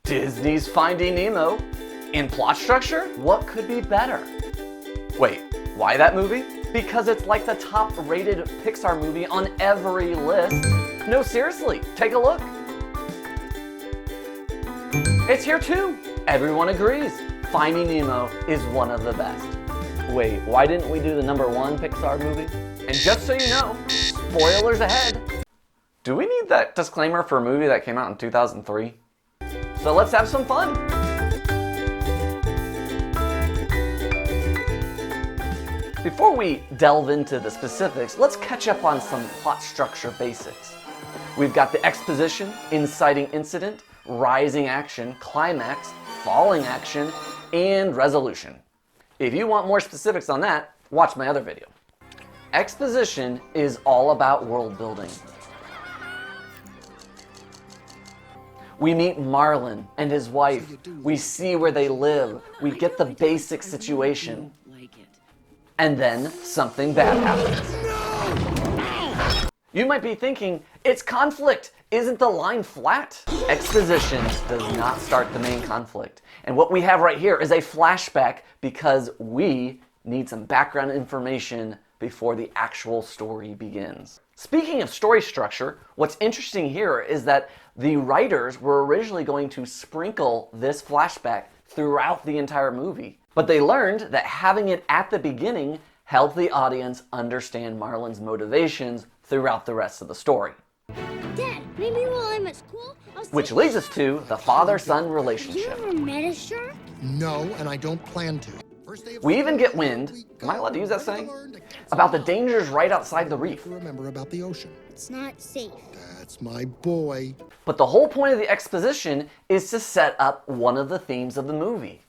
Disney's Finding Nemo. In plot structure, what could be better? Wait, why that movie? Because it's like the top-rated Pixar movie on every list. No, seriously, take a look. It's here too. Everyone agrees. Finding Nemo is one of the best. Wait, why didn't we do the #1 Pixar movie? And just so you know, spoilers ahead. Do we need that disclaimer for a movie that came out in 2003? So let's have some fun. Before we delve into the specifics, let's catch up on some plot structure basics. We've got the exposition, inciting incident, rising action, climax, falling action, and resolution. If you want more specifics on that, watch my other video. Exposition is all about world building. We meet Marlin and his wife. We see where they live. We get the basic situation. And then something bad happens. You might be thinking, it's conflict. Isn't the line flat? Exposition does not start the main conflict. And what we have right here is a flashback because we need some background information before the actual story begins. Speaking of story structure, what's interesting here is that the writers were originally going to sprinkle this flashback throughout the entire movie. But they learned that having it at the beginning helped the audience understand Marlin's motivations throughout the rest of the story. Dad, maybe while I'm at school, Which leads us to the father-son relationship. Have you ever met a shark? No, and I don't plan to. We even get wind, am I allowed to use that saying? About the dangers right outside the reef. Remember about the ocean. It's not safe. That's my boy. But the whole point of the exposition is to set up one of the themes of the movie.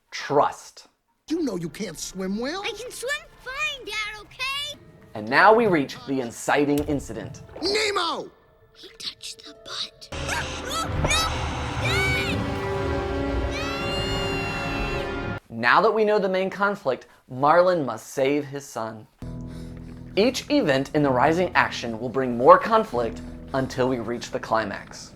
Trust. You know you can't swim well. I can swim fine, Dad, okay? And now we reach the inciting incident. Nemo! He touched the butt. No! Dad! Now that we know the main conflict, Marlin must save his son. Each event in the rising action will bring more conflict until we reach the climax.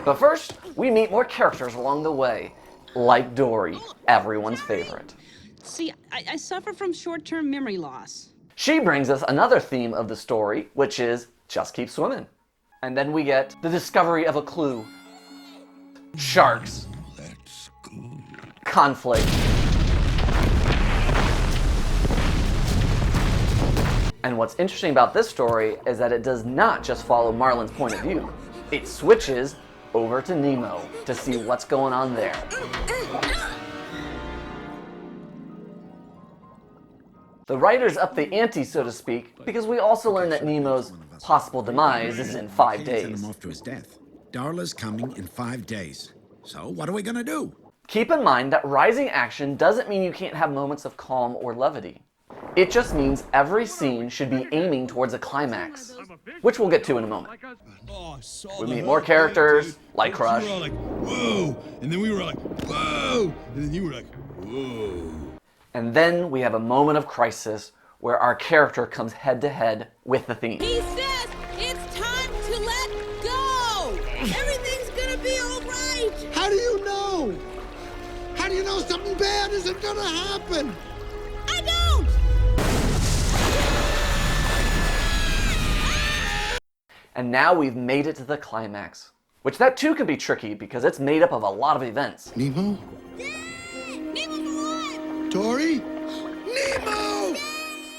But first, we meet more characters along the way, like Dory, everyone's favorite. See, I suffer from short-term memory loss. She brings us another theme of the story, which is just keep swimming. And then we get the discovery of a clue. Sharks. That's good. Conflict. And what's interesting about this story is that it does not just follow Marlin's point of view. It switches over to Nemo to see what's going on there. The writers up the ante, so to speak, because we also learn that Nemo's possible demise is in 5 Send days. him off to his death. Darla's coming in 5 days. So what are we gonna do? Keep in mind that rising action doesn't mean you can't have moments of calm or levity. It just means every scene should be aiming towards a climax, which we'll get to in a moment. We meet more characters, like Crush. We were all like, whoa! And then we were like, whoa! And then you were like, whoa! And then we have a moment of crisis where our character comes head to head with the theme. He says it's time to let go. Everything's gonna be all right. How do you know? How do you know something bad isn't gonna happen? I don't. And now we've made it to the climax, which that too can be tricky because it's made up of a lot of events. Nemo? Nemo's alive. Dory? Nemo!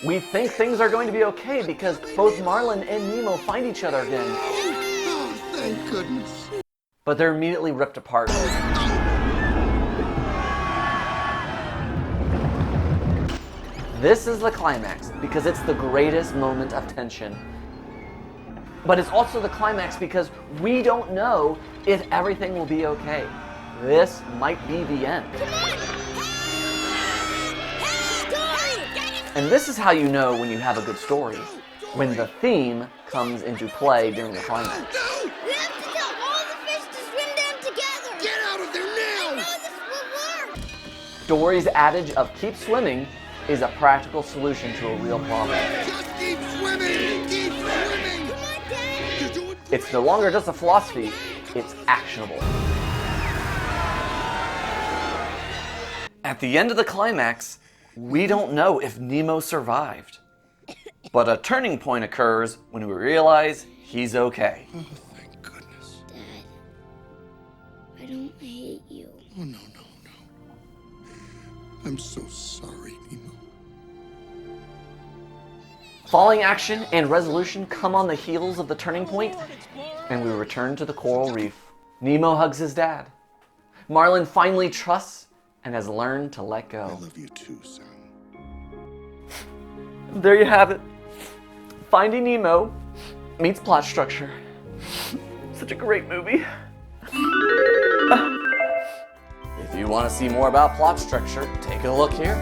We think things are going to be okay because both Marlin and Nemo find each other again, Oh, thank goodness. but they're immediately ripped apart. This is the climax because it's the greatest moment of tension. But it's also the climax because we don't know if everything will be okay. This might be the end. And this is how you know when you have a good story, when the theme comes into play during the climax. No! We have to tell all the fish to swim down together. Get out of there I now! know this will work. Dory's adage of keep swimming is a practical solution to a real problem. Just keep swimming! Keep swimming! Come on, Dad. You're doing It's no longer just a philosophy, it's actionable. At the end of the climax, we don't know if Nemo survived. But a turning point occurs when we realize he's okay. Oh, thank goodness. Dad, I don't hate you. Oh, no. I'm so sorry, Nemo. Falling action and resolution come on the heels of the turning point, and we return to the coral reef. Nemo hugs his dad. Marlin finally trusts and has learned to let I go. love you too, son. There you have it. Finding Nemo meets plot structure. Such a great movie. If you want to see more about plot structure, take a look here.